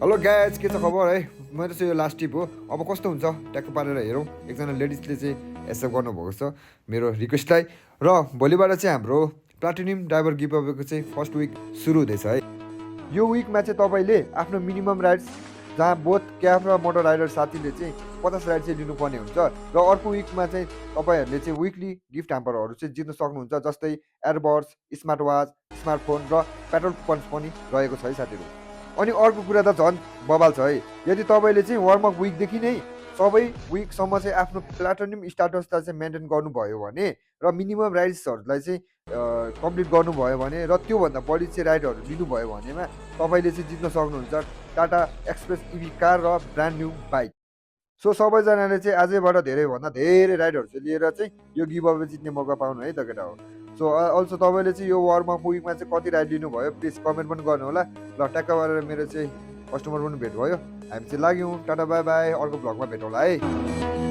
Hello guys, के छ खबर है? मेरो चाहिँ यो लास्ट ट्रिप हो। अब कस्तो हुन्छ ट्याक्क पारेर हेरौँ। एकजना लेडिजले चाहिँ एक्सेप्ट गर्नुभएको छ मेरो रिक्वेस्टलाई। र भोलिबाट चाहिँ हाम्रो प्लाटिनियम ड्राइभर गिभ अवेको चाहिँ फर्स्ट विक सुरु हुँदैछ है। यो विकमा चाहिँ तपाईँले आफ्नो मिनिमम राइड्स, जहाँ बोथ क्याब र मोटर राइडर साथीले चाहिँ 50 राइड चाहिँ लिनुपर्ने हुन्छ। र अर्को विकमा चाहिँ तपाईँहरूले चाहिँ विकली गिफ्ट ह्याम्परहरू चाहिँ जित्न सक्नुहुन्छ, जस्तै एयरबड्स, स्मार्ट वाच, स्मार्टफोन र पेट्रोल कुपन्स पनि रहेको छ है साथीहरू। अनि अर्को कुरा त झन् बवाल छ है। यदि तपाईँले चाहिँ वार्मअप विकदेखि नै सबै विकसम्म चाहिँ आफ्नो प्लाटिनियम स्टाटसलाई चाहिँ मेन्टेन गर्नुभयो भने र मिनिमम राइड्सहरूलाई चाहिँ कम्प्लिट गर्नुभयो भने र त्योभन्दा बढी चाहिँ राइडहरू लिनुभयो भनेमा तपाईँले चाहिँ जित्न सक्नुहुन्छ टाटा एक्सप्रेस इभी कार र ब्रान्ड न्यू बाइक। सो सबैजनाले चाहिँ आजैबाट धेरैभन्दा धेरै राइडहरू चाहिँ लिएर चाहिँ यो गिभ अवे जित्ने मौका पाउनु है त केटा हो। सो अल्सो तपाईँले चाहिँ यो वार्मअप विकमा चाहिँ कति राइड लिनुभयो प्लिज कमेन्ट पनि गर्नु होला। ल ट्याक्क गरेर मेरो चाहिँ कस्टमर पनि भेट भयो। हामी चाहिँ लाग्यौँ। टाटा बाई बाई, अर्को भ्लगमा भेटौँला है।